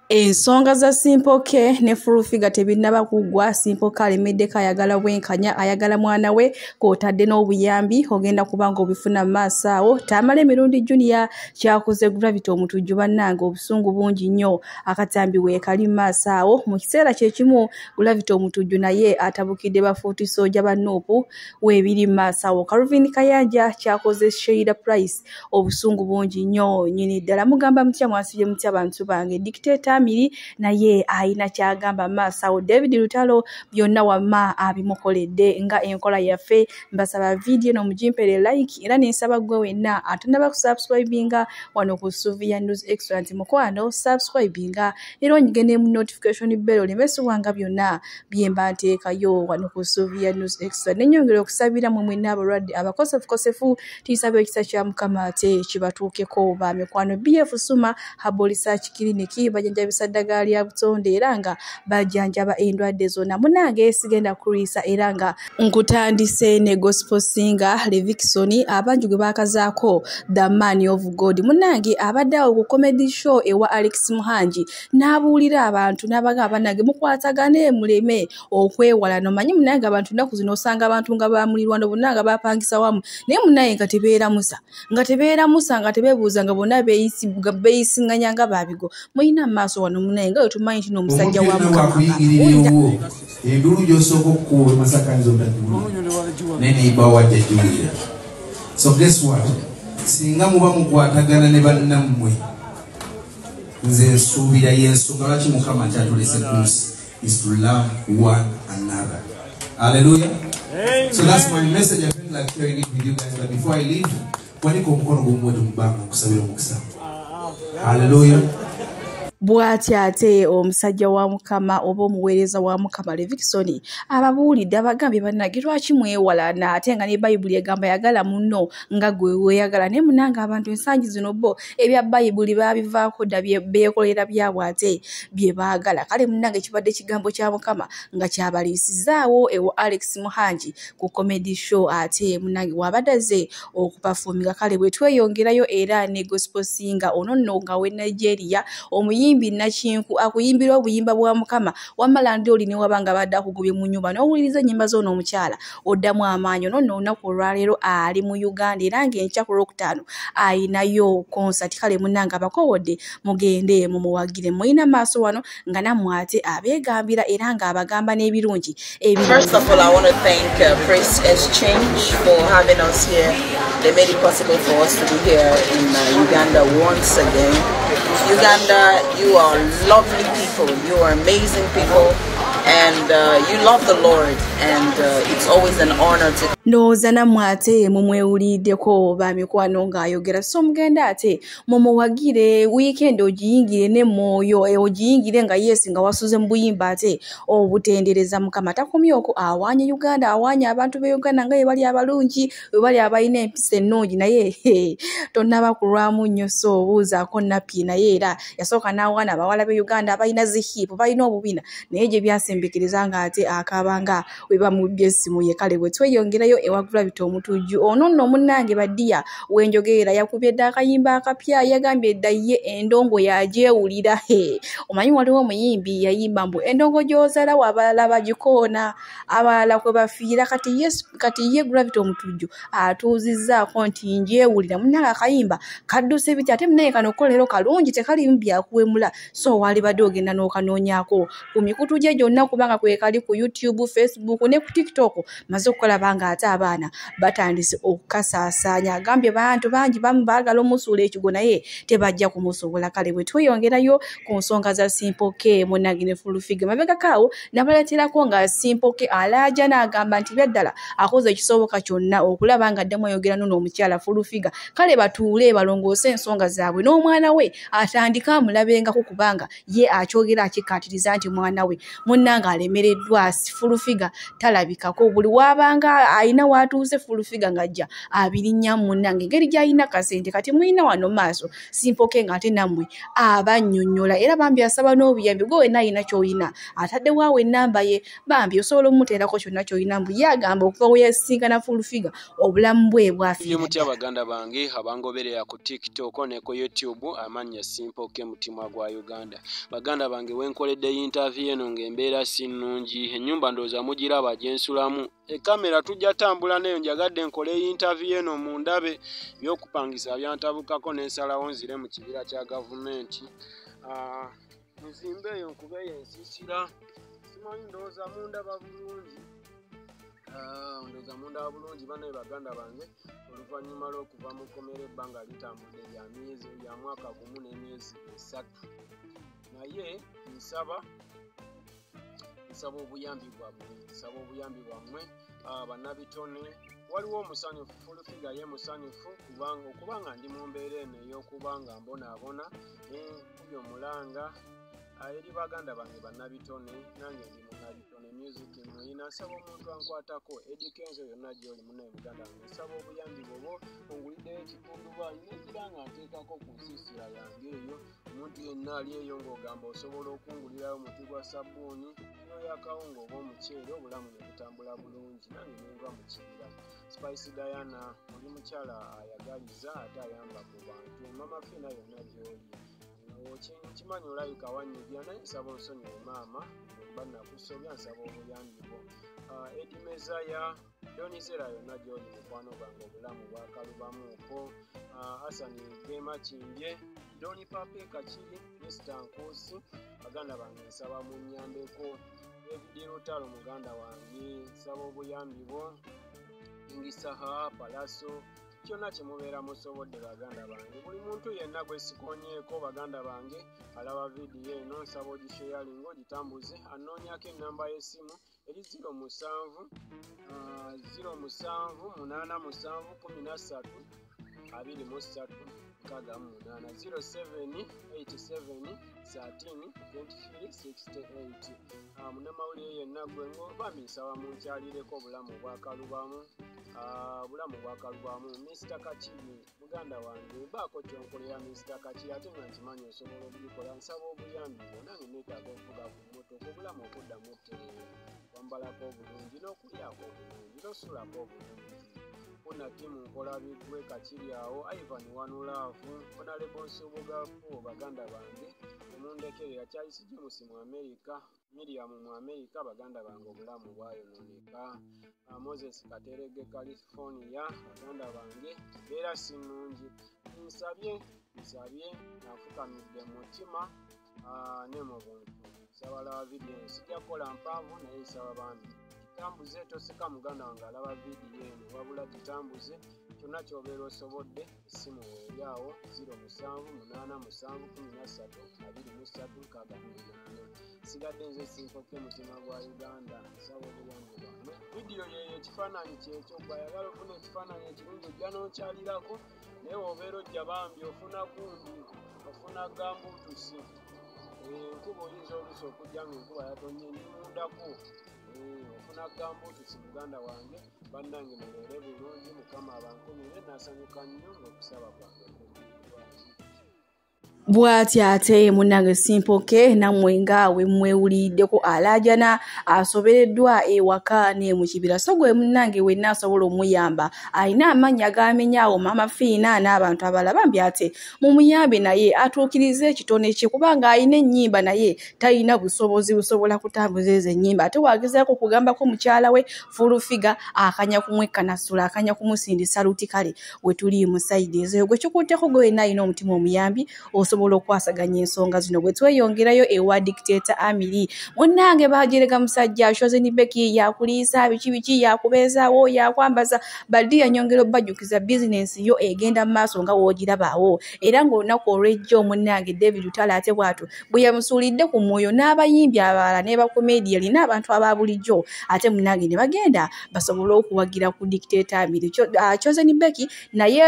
Ensonga za Simple K ne Full-Figure tebinnaba kuggwa. Simple K alemedde ayagala bwenkanya, ayagala mwana we kw'otadde n'obuyambi ogenda kubanga obifuna mu maaso awo. Tamala emirundi Junior kyakoze Gravity omutujju bannange obusungu bungi nnyo akatambi weekali mu maaso awo. Mu kiseera kye kimu Gravity omutujju naye atabukidde bafuuti Soja ba Nuupu weebiri mu maaso awo. Calvin Kayanja kyakoze Sheila Price obusungu bungi nnyo nnyini ddala. Mugamba mutya mwasibye mutya bantu bange. Dictator Amiri naye ayina kyagamba maaso awo. David Lutalo byonna wamma abimukoledde nga enkola yaffe. Mbasaba video no mujimpere like era nensaba gwe wenna atannaba kusubscribinga wano ku Sylvia News Excellent mukwano subscribinga era onyigende mu notification bell olemesubwanga byonna byemba nteekayo wano ku Sylvia News Excellent. Nenyongera okusabira mu mwenna abalwadde abakosefu tisabe ekisa kya Mukama ate kibatuukeko ba mikwano. BF Suma Herbal Research Clinic bajanjabisa ddagala lya butonde era nga bajanjaba endwadde zonna. Munange sigenda kulwisa era nga nkutandise ne gospel singer Levikson abangi gwe bakazaako The Man of God. Munange abadde awo ku comedy show ewa Alex Muhangi n'abuulira abantu n'abagamba bannange mukwatagane muleme okwewala. Nomanyi munange abantu nnaku zino osanga abantu nga bamulirwano bonna nga bapangisa wamu naye munange nga tebeera musa nga tebeebuuza nga bonna beeyisinganya nga babigo. Muyina maaso wano munange nga tumanyi nti n'omusajja wa Mukama endulu gy'osooka okukuba masakaniza obutagiwulira neniiba wajja giwulira. So guess what, singa muba mukwatagana ne bannammwe nze nsuubira y'ensonga lwaki Mukama nti atulese ku nsi is to love one another. Hallelujah. So that's my message. I feel like sharing it with you guys, but before I leave, waniko omukono gw'omwetu mubanga okusabira omukisa. Hallelujah. Bw'atyo ate omusajja wa Mukama oba omuweereza wa Mukama Levikson ababuulidde abagambye bannange lwaki mwewalana ate nga ne Bayibuli egamba yagala munno nga gwe weeyagala. Naye munange abantu ensangi zino bo ebya Bayibuli baabivaako dda beekolera byabwe ate bye baagala. Kale munange kibadde kigambo kya Mukama nga kyabaliisizaawo ewa Alex Muhangi ku comedy show ate munange wabadde azze okupafuminga. Kale bwe tweyongerayo era ne gospel singer ono nno nga we Nigeria omuyimbi Nakinku akuyimbira obuyimba bwa Mukama wamala ndi oli ne wabanga badde akugubye mu nnyumba n'owuliriza ennyimba z'ono omukyala oddamu amaanyi. Ono nno olunaku olwaleero ali mu Uganda era ng'enkya ku Lwokutaano ayinayo concert. Kale munnange abakowodde mugende mumuwagire. Muyina maaso wano nga nammwe ate abeegambira era ng'abagamba n'ebirungi. First of all, I want to thank Praise Exchange for having us here. They made it possible for us to be here in Uganda once again. Uganda, you are lovely people, you are amazing people, and you love the Lord, and it's always an honor to Ndowooza nammwe ate mumwewuliddeko ba mikwano ng'ayogera. So mugenda ate mumuwagire weekend ogiyingire ne mwoyo ogiyingire nga yes nga wasuze mu buyimba ate obutendereza Mukama. Takomye okwo awaanye Uganda, awaanye abantu be Uganda nga bali abalungi bali abalina empisa ennungi naye tonnaba kulwamu nnyo so obuuzaako nappi naye era yasooka n'awaana abawala be Uganda abalina zihipu balina obubina naye gye byasembekeriza nga ate akabanga we bamubbye essimu ye. Kale bwe tweyongerayo ewa Gravity omutujju ono nno munnange baddiya wenjogerera yakubye dda akayimba akapya yagambye dda ye endongo yagyewulira. Omanyi waliwo omuyimbi yayimba mbu endongo gy'ozaala abalala bagikoona abalala kwe bafiira kati ye Gravity omutujju atuuzizzaako nti ngyewulira. Munnange akayimba kadduse biti ate munaye kano kolero kalungi tekalimu byakuwemula so wali badde ogenda n'okanoonyaako ku mikutu gye gyonna kubanga kwe kali ku YouTube, Facebook ne ku TikTok maze okukolaba nga ate abaana batandise okukasaasaanya. Agambye bantu bangi bamu baagala omusuula ekigo naye tebajja kumusobola. Kale bwe tweyongerayo ku nsonga za Simple K munnange ne Full-Figure mabegakaawo nabalaterako nga Simple K alaaja n'agamba nti byaddala akoze ekisoboka kyonna okulaba nga addemu ayogera n'omukyala Full-Figure. Kale batuule balongoose ensonga zaabwe n'omwana we atandika amulabengako kubanga ye akyogera akikkaatiriza nti mwana we munna munnanga alemereddwa Full-Figure talabikako buli wabanga ayina watuuse Full-Figure ngajja abirinnya munnange ngeri gy'ayina kasente kati muyina wano maaso Simple K ng'ate nammwe abannyonnyola era bambi asaba n'obuyambi gwe wenna ayina ky'oyina ataddewo awo ennamba ye bambi osobola omuteerako kyonna ky'oyina mbu ye agamba okuva we yasisinkana Full-Figure obulamu bwe bwafiira mutya baganda bange abangoberera ku TikTok ne ku YouTube amannya Simple K mutima gwa Uganda baganda bange wenkoledde interview eno ng'embeera si nnungi ennyumba ndooza mugiraba gyensulamu ekamera tujja tambula neyo njagadde nkole interview eno mu ndabe by'okupangisa byantabukako n'ensalawo nzire mu kibira kya gavumenti nzimbe eyo nkubeeyo ensiisira simanyi ndowooza mundaba bulungi ndowooza mundaba bulungi banaye baganda bange oluvannyuma lw'okuva mu kkomera ebbanga litambudde lya mwaka gumu n'emyezi 3 naye nsaba obuyambi bwammwe bannabitone waliwo omusanyufu Full-Figure ye musanyufu okubanga ndi mu mbeera eno ey'okubanga mbonaabona kuli omulanga eri baganda bange bannabitone nange ndi munnabitone music muyina nsaba omuntu ankwatako edikenzo yonna gy'oli munaye muganda wange nsaba obuyambi bwobo onguliddeyo ekikundubaali negira nga nteekako ku nsiisira yange eyo omuntu yenna ali eyo ng'ogamba osobola okungulirayo omuti gwa sabbuuni yakawunga oba omuceere obulamu ne butambula bulungi nange nenva mu kibira Spice Diana oli mukyala ayagaliza ate ayamba ku bantu mama fina yonna gy'oli kimanyi olayika wanyibya naye nsaba onsonyiwe maama bannakusobya nsaba obuyambi bwo Edi Mezaya Donizera yonna gy'oli mukwano gwange obulamu bwakalubamuuko Asani Gema Kimbye Doni Pape Kakiri Mr. Nkosi baganda bange nsaba munnyambeko David Rutalo muganda wange nsaba obuyambi bwo Ingisaha Palaso kyonna kyemubeera musobodde baganda bange buli muntu yenna gwe sikonyeeko baganda bange alaba vidiyo eno nsaba ogisheyalinga ogitambuze anoonyako ennamba y'essimu eri 0787132368 munnamawulire yenna gwe bambi nsaba munkyalireko obulamu bwakalubamu Mr. Kachiri muganda wange baako kyonkolera Mr. Kachiri ate nga nkimanyi osobola okugikola nsaba obuyambi nange neetaaga okuvuga ku mmotoka obulamu okuddamu otereera kwambalako obulungi n'okulyako obulungi n'osulako obulungi funa timu nkola bigwe Kachiri awo Ivan Wanulaavu Honorable Nsubugafu baganda bange emundekerera Charles James mu America Miriam mu America baganda bange obulamu bwayonooneka Moses Katerege California baganda bange beera si nnungi nsabye nafukamidde mutima ne mu buntu nsaba laba vidiyo sijja kukola mpanvu naye nsaba bambi kitambuze toseka muganda wange alaba vidiyo eno wabula kitambuze kyonna kyobeera osobodde essimu weeryawo 0777132368 sigadde nze Simple K mutima gwa Uganda nsaba obuyambi bwammwe vidiyo yeyo ekifaananyi kyekyo gwayagala ofuna ekifaananyi ekirungi ojja n'okyalirako naye wobeera ojja bambi ofuna gundi ofuna gambuutusi enkuba oyinza oluusi okujja ng'enkuba yatonye ndimundako ofuna gambuutusi muganda wange bannange mubeere bulungi mukama abankumire nasanyuka nnyo ng'okusaba kwange bw'ati ate munnange Simple K nammwe ngaawe mwewuliddeko alaajana asobereddwa ewaka ne mu kibira so gwe munnange wenna asobola omuyamba alina amannya gaamenyaawo Mama Fiina n'abantu abalala bambi ate mumuyambe naye atuukirize ekitone kye kubanga alina ennyimba naye talina busobozi busobola kutambuza ezo ennyimba ate waagezaako kugambako mukyala we Full-Figure akanya kumwekkanasula akanya kumusindisa luti kale we tuli mu sayidi ezo gwe kikutteko gwe wenna alina omutima omuyambi osobola okwasaganya ensonga zino bwe tweyongerayo ewa dictator Amiri munnange bajerega musajja Chosen Beki yakuliisa biki yakubeezaawo yakwambaza baddi yanyongera obbajukiza business yo egenda maaso nga woogirabaawo era ng'olunaku olw'ejjo munnange David Utala ate bw'atu bwe yamusuulidde ku mwoyo n'abayimbi abalala ne bakomediali n'abantu aba bulijjo ate munnange ne bagenda basobole okuwagira ku dictator Amiri Chosen Beki naye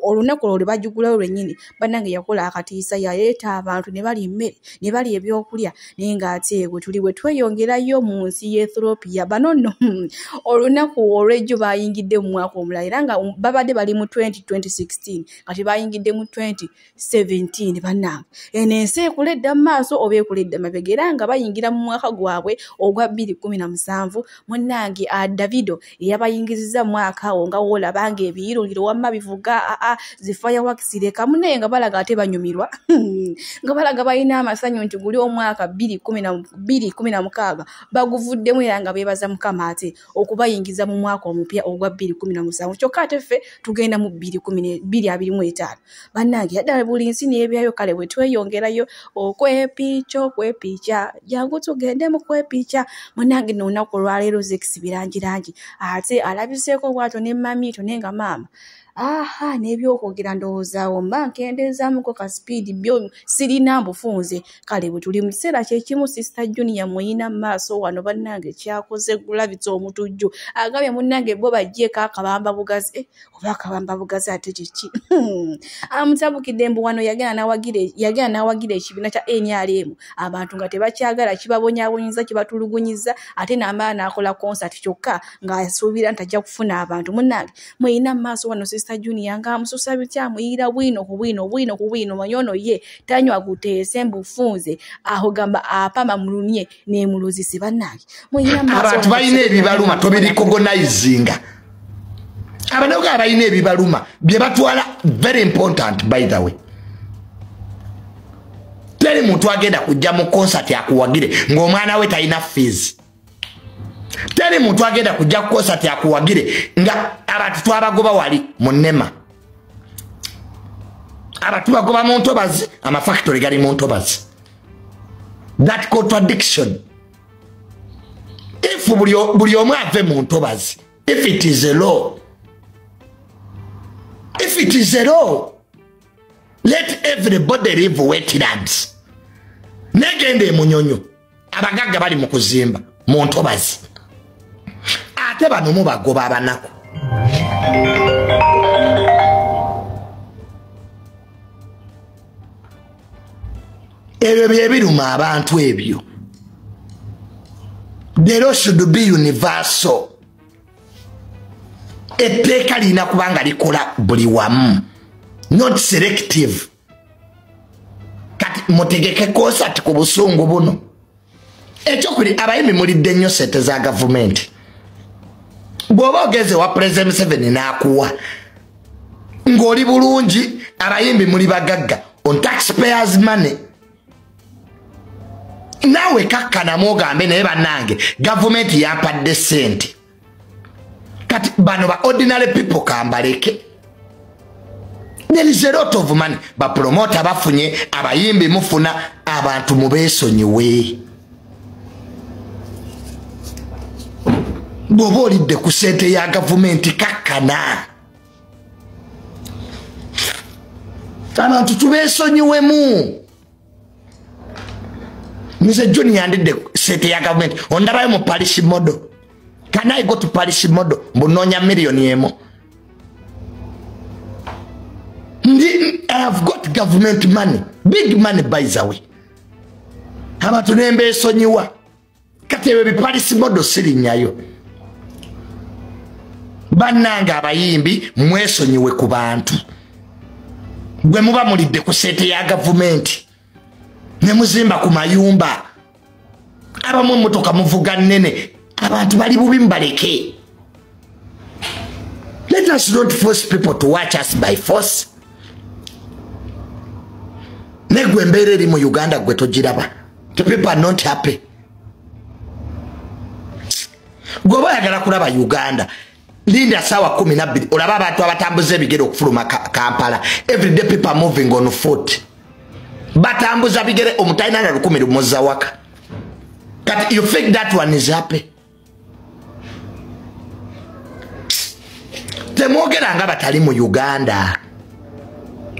olunaku olwo lwe bajjugulayo lwennyini bannange yakola akatiisa Musa yaleeta abantu ne bali mmere ne bali ebyokulya naye ng'ate gwe tuli bwe tweyongerayo mu nsi y'Ethiopia bano nno olunaku olw'ejjo bayingidde mu mwaka omulala era nga babadde bali mu 2016 kati bayingidde mu 2017 bannange eno ensi ekuledda mu maaso oba ekuledda mabega era nga bayingira mu mwaka gwabwe ogwa 2017 munnange Davido eyabayingizizza mu mwaka wo nga woolabanga ebiyiruliro wamma bivuga zifireworks leka munaye nga balaga ate banyumirwa nga balaga balina amasanyu nti guli omwaka 2016 baguvuddemu era nga beebaza Mukama ate okubayingiza mu mwaka omupya ogwa 2017 kyokka ate ffe tugenda mu 2025 bannange yaddala buli nsi n'ebyayo kale bwe tweyongerayo okwepiica jangu tugende mu kwepiica munnange n'olunaku olwaleero Zex birangirangi ate alabiseeko bwato ne mamiito nenga maama n'ebyokwogera ndowoozaawo mba nkendezaamuko ka speed byo sirina mbufunze kale bwe tuli mu kiseera kyekimu Sister Junior muyina mu maaso wano bannange kyakoze gulabitsa omutujju agambye munnange bo bajjeeko akabamba bugazi oba akabamba bugazi ate kiki amutabukidde mbu wano yagenda n'awagira ekibiina kya NRM abantu nga tebakyagala kibabonyaabonyiza kibatulugunyiza ate n'amala n'akola concert kyokka ng'asuubira nti ajja kufuna abantu munnange muyina mu maaso wano Sister Junior nga amususa bitya muyira bwino ku bwino manyono ye tanywa guteese mbufunze aho gamba apama mulunye ne muluzisi bannange muyina maaso abantu balina ebibaluma tobiricognizinga abantu balina ebibaluma bye batwala very important by the way teri muntu agenda kujja mu concert yakuwagire ng'omwana we talina fees teri muntu agenda kujja ku concert yakuwagire nga abantu twabagoba wali munema abantu bagoba mu Ntobazi amafactory gali mu Ntobazi that contradiction if buli omu ave mu Ntobazi if it is a law let everybody live wetlands negende emunyonyo abagagga bali mu kuzimba mu Ntobazi ate bano mu bagoba abanaku ebyo bye biruma abantu ebyo the law should be universal etteeka lina kubanga likola buli wamu not selective kati mutegeke concert ku busungu buno ekyokuli abayimbi mulidde nnyo sente za gavumenti bw'oba ogeze wa President Museveni n'akuwa ng'oli bulungi abayimbi muli bagagga on taxpayers money nawe kakkanamu ogambe naye bannange gavumenti yampadde sente kati bano ba ordinary people kambaleke there is a lot of money bapromota bafunye abayimbi mufuna abantu mubeesonyiwe bw'oba olidde ku sente ya gavumenti kakkana abantu tubeesonyiwemu Mr. Junior yandidde sente ya gavumenti ondabayo mu parish model can I go to parish model mbunonya millioni emo I have got government money big money by the way abantu nembeesonyiwa kati ebyo biparish model sirinyayo bannanga abayimbi mwesonyiwe ku bantu gwe muba mulidde ku sente ya gavumenti ne muzimba ku mayumba abamu emmotoka muvuga nnene abantu bali bubi mbaleke let us not force people to watch us by force negwe embeera eri mu Uganda gwe togiraba the people are not happy gwe oba oyagala kulaba Uganda linda sawa 12 olaba abantu abatambuza ebigere okufuluma Kampala everyday people are moving on foot batambuza bigere omutaina na 10 lumoza waka kati you think that one is happy temwogera nga batali mu Uganda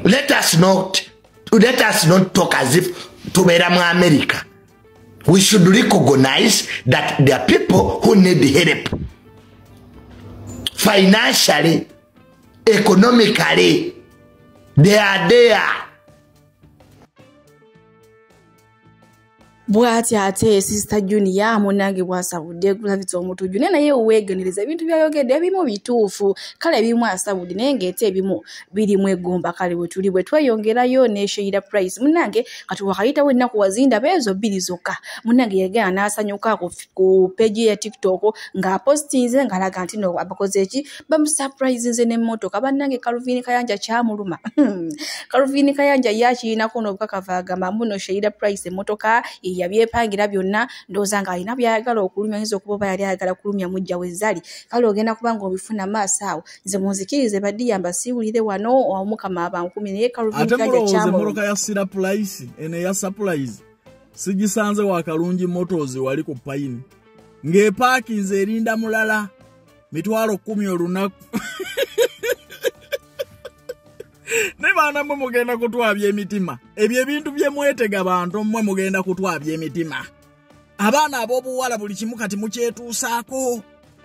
let us not talk as if tubeera mu America we should recognize that there are people who need help financially economically they are there bwati ate sister Junior munange bwasabudde kulavitsa omutuju naye wegenereza ebintu byayogedde ebimu bituufu kale ebimu asabudde naye ng'ete ebimu birimu eggomba kale bwe tuli bwe tweyongerayo ne Sheila Price munange kati wakayitawo ennaku wazinda bezo bbiri zokka munange yagenda n'asanyuka ku page ya TikTok ng'apostinze ng'alaga nti no abakoze eki bamusurprise n'emmotoka bannange Calvin Kayanja kyamuluma Calvin Kayanja yakirinako n'obukakavu agamba muno Sheila Price emmotoka yabyepangira byonna ndooza ng'alina byayagala okulumya ayinza okuba yali ayagala kulumya mujja wezali kale ogenda kubanga obifuna maaso awo nze munzikirize badiyamba siwulire wano omukama abankumi naye Calvin Kayanja kyamuluma emmotoka ya Sheila Price ene ya surprise sigisanze wakalungi motors wali ku Pine ng'epaakinze erinda mulala mitwalo 10 olunaku ne bana mwe mugenda kutwabya emitima ebyo ebintu bye mwetega bantu mwe mugenda kutwabya emitima abaana ab'obuwala buli kimu kati mukyetuusaako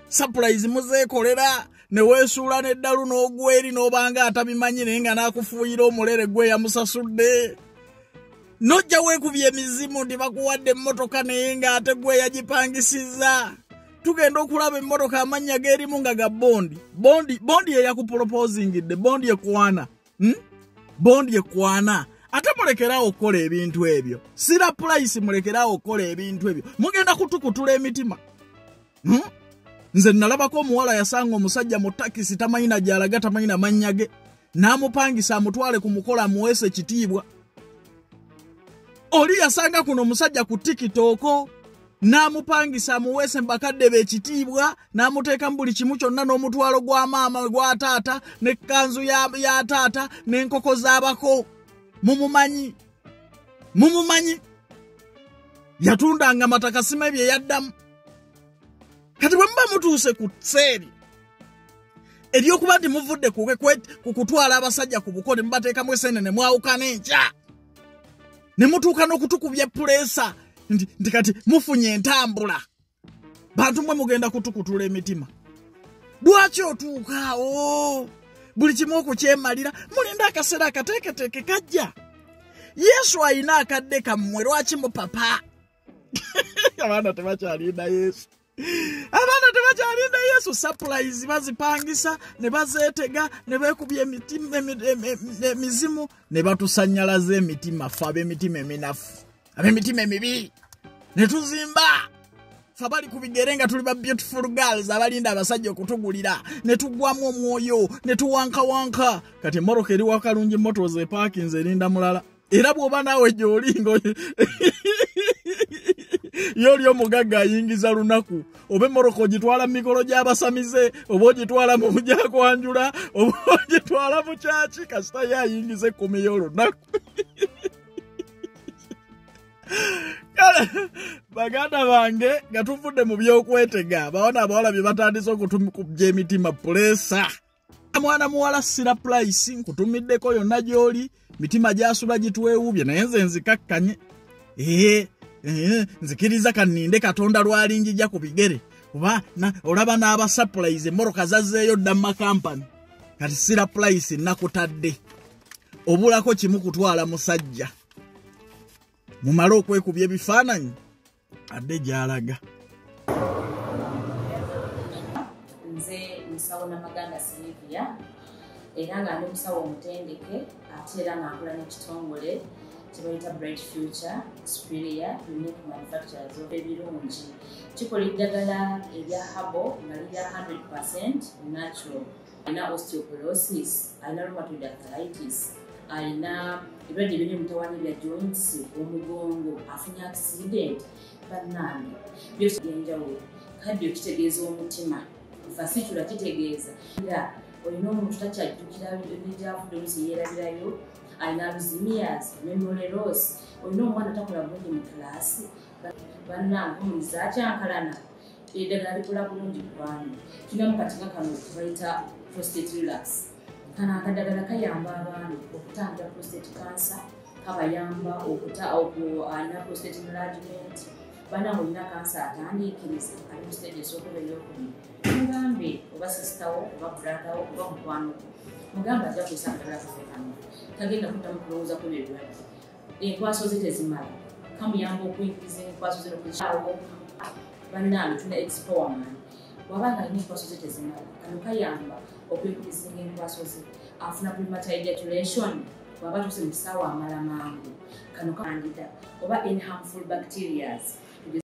surprise muzeekolera ne weesuula n'eddalu n'ogweri n'obanga atabimanyi naye nga n'akufuuyira omulere gwe yamusasudde nojja weekubya emizimu ndi bakuwadde emmotoka naye ng'ate gwe yagipangisiza tugenda okulaba emmotoka amannya geerimu nga ga bondi eyakuproposingidde bondi ekwana bondi ekwana ate mulekerawo okukola ebintu ebyo Sheila Price mulekerawo okukola ebintu ebyo mugenda kutukutula emitima nze nalabako omuwala yasanga omusajja mu takisi tamanyi na gyalaga tamanyi na mannya ge n'amupangisa amutwale ku mukola amuweese ekitiibwa oli yasanga kuno omusajja ku TikTok n'amupangisa amuweese mbakadde b'ekitiibwa n'amuteeka mu buli kimu kyonna n'omutwalo gwa maama gwa taata n'ekkanzu ya taata n'enkoko z'abako mumumanyi yatundanga amataka sima bye yaddamu kati bwe muba mutuuse ku seeri eryokuba nti muvudde ku kutwala abasajja ku bukole mubateekamu esene mwawukana enkya ne mutuuka n'okutukubya pulesa nti kati mufunye entambula bantu mwe mugenda kutukutula emitima lwaki otuukaawo buli kimu okukyemalira mulinda akaseera akateeketeeke kajja Yesu ayina akadde kammwe lwaki mupapa abaana tebakyalinda Yesu surprise bazipangisa ne bazeetega ne beekubya emizimu ne batusanyalaza emitima ffe ab'emitima eminafu ab'emitima emibi ne tuzimba ffe bali ku bigere nga tuli ba beautiful girls abalinda abasajja okutugulira ne tuggwamu omwoyo ne tuwankawanka kati emmoroka eri wakalungi motors epaakinze erinda mulala era bw'oba naawe gy'olingo yoli omugagga ayingiza lunaku oba emmoroka ogitwala mu mikolo gy'abasamize oba ogitwala mu gyakwanjula oba ogitwala mu kyaki kasita ye ayingiza 10 y'olunaku kale baganda bange nga tuvudde mu by'okwetega bawana abawala bye batandise okutubya emitima pulesa mwana muwala Sheila Price nkutumiddeko yonna gy'oli mitima gyasula gitwewuubye naye nze nzikakkanye nzikiriza kaninde Katonda lwalinjija ku bigere kuba olaba n'aba surprise emmoroka zazzeeyo dda mu makampani kati Sheila Price nakutadde obulako kimu kutwala musajja mumale okwekubya ebifaananyi adde gy'alaga nze musawo Namaganda Sylvia era nga ndi musawo omutendeke ate era nga nkola n'ekitongole kibayita Bright Future Superior Unique Manufacturers ebirungi kikola eddagala erya habo nga lirya 100% natural alina osteoporosis alina rheumatoid arthritis alina ebirwadde ebiri mutawaana bya joints omugongo afunye accident bannange byose byenjawulo kaddio kitegeeza omutima fasitula kitegeeza era olina omuntu takyajjukira ebyavudde oluusi yeerabirayo alina alzheimer's memory loss olina omwana takola bulungi mu kilaasi bannange omuliza akyankalana eddagala likola bulungi ku baana tulina mu katinga kano bayita prostate relax kano akadagala kayamba abaana okutangira prostate cancer kabayamba alina prostate enlargement bannange olina kansa atandiikiriza ali mu stage esookuba eyokubiri mugambe oba sisitawo oba bratawo oba mukwano mugambe ajja kuyisa akadagala kafe kano tagenda kuddamu kulowooza kwebyo ebirwadde enkwaso ze tezimala kamuyamba okuyingiza enkwaso ze okukyawo bannange tuna expowerman wabanga alina enkwaso ze tezimala kano kayamba okuyingiza enkwaso ze afuna premature ejaculation waba tuse mu kisaawa amala mangu kano kandida oba in harmful bacterias